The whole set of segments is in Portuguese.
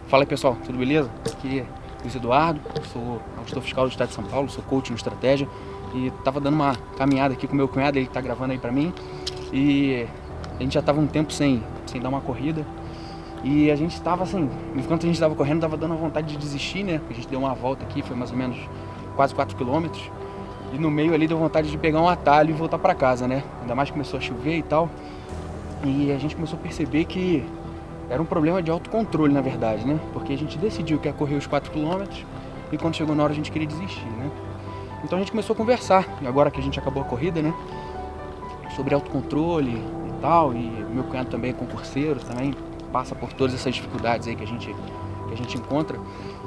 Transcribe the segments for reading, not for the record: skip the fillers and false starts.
Fala aí, pessoal, tudo beleza? Aqui é Luiz Eduardo, sou auditor fiscal do estado de São Paulo, sou coach em estratégia e tava dando uma caminhada aqui com meu cunhado, ele tá gravando aí pra mim, e a gente já tava um tempo sem dar uma corrida e a gente tava assim, enquanto a gente tava correndo, tava dando vontade de desistir, né? A gente deu uma volta aqui, foi mais ou menos quase 4 km e no meio ali deu vontade de pegar um atalho e voltar pra casa, né? Ainda mais que começou a chover e tal, e a gente começou a perceber que era um problema de autocontrole, na verdade, né? Porque a gente decidiu que ia correr os 4 km e quando chegou na hora a gente queria desistir, né? Então a gente começou a conversar, e agora que a gente acabou a corrida, né? Sobre autocontrole e tal, e meu cunhado também é concurseiro, também passa por todas essas dificuldades aí que a gente encontra.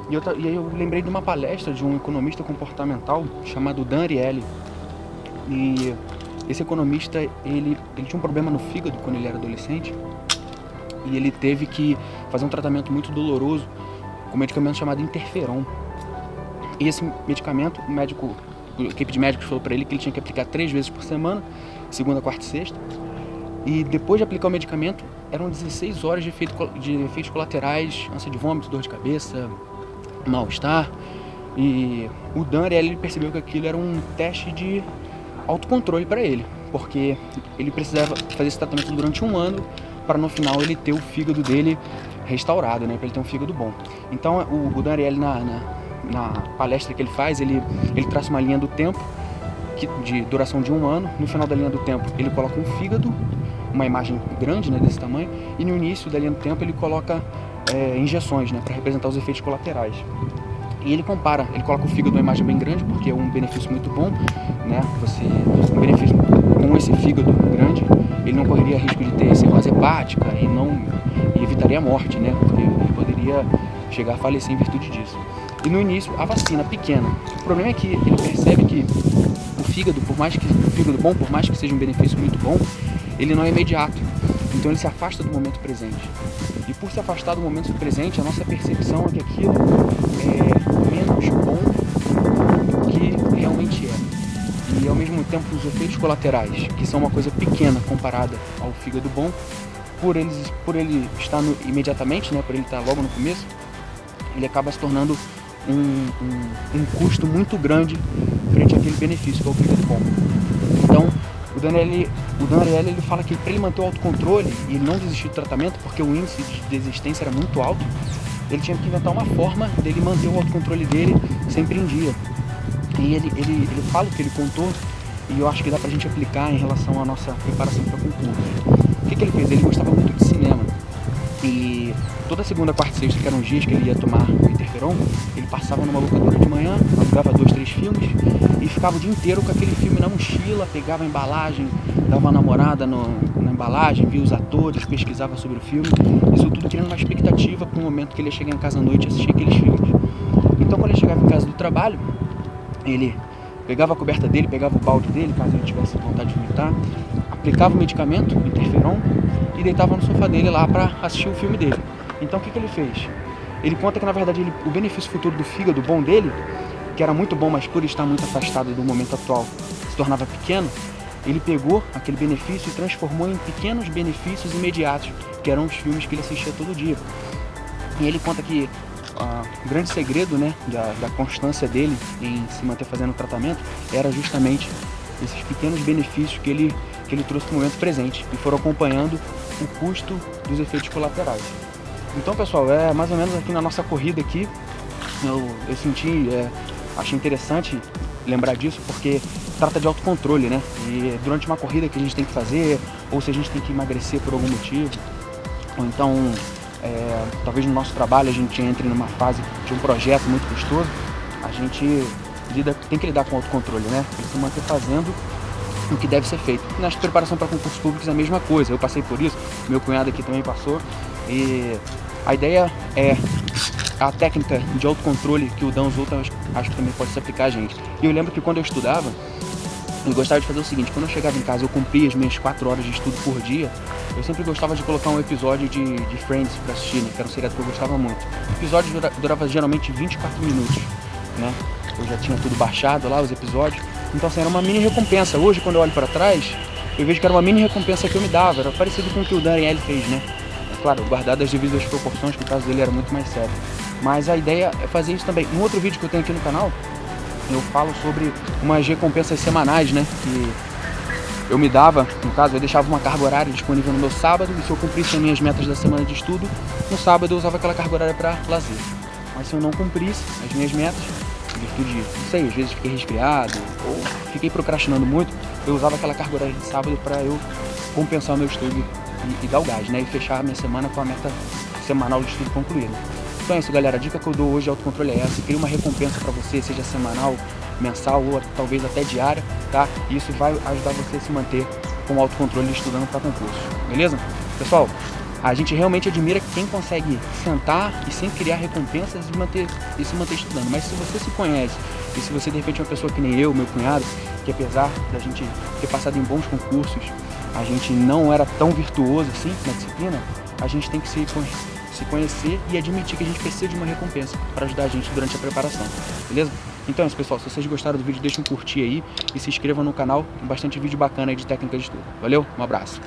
E aí eu lembrei de uma palestra de um economista comportamental chamado Dan Ariely. E esse economista, ele tinha um problema no fígado quando ele era adolescente, e ele teve que fazer um tratamento muito doloroso com um medicamento chamado interferon. E esse medicamento, a equipe de médicos falou para ele que ele tinha que aplicar 3 vezes por semana, segunda, quarta e sexta. E depois de aplicar o medicamento, eram 16 horas de efeitos colaterais, ânsia de vômito, dor de cabeça, mal-estar. E o Dan ele percebeu que aquilo era um teste de autocontrole para ele, porque ele precisava fazer esse tratamento durante 1 ano para no final ele ter o fígado dele restaurado, né, para ele ter um fígado bom. Então o Dan Ariely na palestra que ele faz, ele traça uma linha do tempo de duração de 1 ano. No final da linha do tempo ele coloca um fígado, uma imagem grande, né, desse tamanho, e no início da linha do tempo ele coloca injeções, né, para representar os efeitos colaterais. E ele coloca o fígado uma imagem bem grande, porque é um benefício muito bom, né? Um benefício com esse fígado grande, ele não correria risco de ter cirrose hepática e evitaria a morte, né? Porque ele poderia chegar a falecer em virtude disso. E no início, a vacina pequena. O problema é que ele percebe que o fígado bom, por mais que seja um benefício muito bom, ele não é imediato. Então ele se afasta do momento presente. E por se afastar do momento presente, a nossa percepção é que aquilo é menos bom do que realmente é. E ao mesmo tempo os efeitos colaterais, que são uma coisa pequena comparada ao fígado bom, por ele estar imediatamente, né, por ele estar logo no começo, ele acaba se tornando um custo muito grande frente àquele benefício que é o fígado bom. Então o Dan Ariely ele fala que para ele manter o autocontrole e ele não desistir do tratamento, porque o índice de desistência era muito alto, ele tinha que inventar uma forma dele manter o autocontrole dele sempre em dia. E ele fala o que ele contou, e eu acho que dá pra gente aplicar em relação à nossa preparação para concurso. O que ele fez? Ele gostava muito de cinema. E toda segunda, quarta e sexta, que eram os dias que ele ia tomar o interferon, ele passava numa locadora de manhã, alugava 2, 3 filmes e ficava o dia inteiro com aquele filme na mochila, pegava a embalagem, dava uma namorada na embalagem, via os atores, pesquisava sobre o filme, isso tudo criando uma expectativa para o momento que ele ia chegar em casa à noite e assistir aqueles filmes. Então quando ele chegava em casa do trabalho, ele pegava a coberta dele, pegava o balde dele, caso ele tivesse vontade de vomitar, aplicava o medicamento, o interferon, e deitava no sofá dele lá para assistir o filme dele. Então o que ele fez? Ele conta que na verdade o benefício futuro do fígado bom dele, que era muito bom, mas por estar muito afastado do momento atual se tornava pequeno, ele pegou aquele benefício e transformou em pequenos benefícios imediatos, que eram os filmes que ele assistia todo dia. E ele conta que o grande segredo, né, da constância dele em se manter fazendo o tratamento era justamente esses pequenos benefícios que ele trouxe no momento presente e foram acompanhando o custo dos efeitos colaterais. Então, pessoal, mais ou menos aqui na nossa corrida aqui, eu senti, achei interessante lembrar disso, porque trata de autocontrole, né? E durante uma corrida que a gente tem que fazer, ou se a gente tem que emagrecer por algum motivo, ou então talvez no nosso trabalho a gente entre numa fase de um projeto muito custoso, a gente tem que lidar com o autocontrole, né? Tem que se manter fazendo o que deve ser feito. Na preparação para concursos públicos é a mesma coisa, eu passei por isso, meu cunhado aqui também passou, e a ideia é a técnica de autocontrole que o Dan usou, acho que também pode se aplicar a gente. E eu lembro que quando eu estudava, eu gostava de fazer o seguinte: quando eu chegava em casa, eu cumpria as minhas 4 horas de estudo por dia, eu sempre gostava de colocar um episódio de Friends pra assistir, né, que era um seriado que eu gostava muito. O episódio durava geralmente 24 minutos, né? Eu já tinha tudo baixado lá, os episódios, então assim, era uma mini recompensa. Hoje, quando eu olho para trás, eu vejo que era uma mini recompensa que eu me dava, era parecido com o que o Dan Ariely fez, né? claro, guardado as devidas proporções, que o caso dele era muito mais sério. Mas a ideia é fazer isso também. No outro vídeo que eu tenho aqui no canal, eu falo sobre umas recompensas semanais, né, que eu me dava. No caso, eu deixava uma carga horária disponível no meu sábado, e se eu cumprisse as minhas metas da semana de estudo, no sábado eu usava aquela carga horária para lazer. Mas se eu não cumprisse as minhas metas, em virtude, não sei, às vezes fiquei resfriado ou fiquei procrastinando muito, eu usava aquela carga horária de sábado para eu compensar o meu estudo e dar o gás, né, e fechar a minha semana com a meta semanal de estudo concluída. Então é isso, galera. A dica que eu dou hoje de autocontrole é essa: cria uma recompensa para você, seja semanal, mensal ou talvez até diária, tá? E isso vai ajudar você a se manter com o autocontrole estudando para concurso, beleza? Pessoal, a gente realmente admira quem consegue sentar e sem criar recompensas e se manter estudando. Mas se você se conhece e se você de repente é uma pessoa que nem eu, meu cunhado, que apesar da gente ter passado em bons concursos, a gente não era tão virtuoso assim na disciplina, a gente tem que se conhecer e admitir que a gente precisa de uma recompensa para ajudar a gente durante a preparação, beleza? Então é isso, pessoal. Se vocês gostaram do vídeo, deixa um curtir aí e se inscrevam no canal. Tem bastante vídeo bacana aí de técnica de estudo. Valeu, um abraço.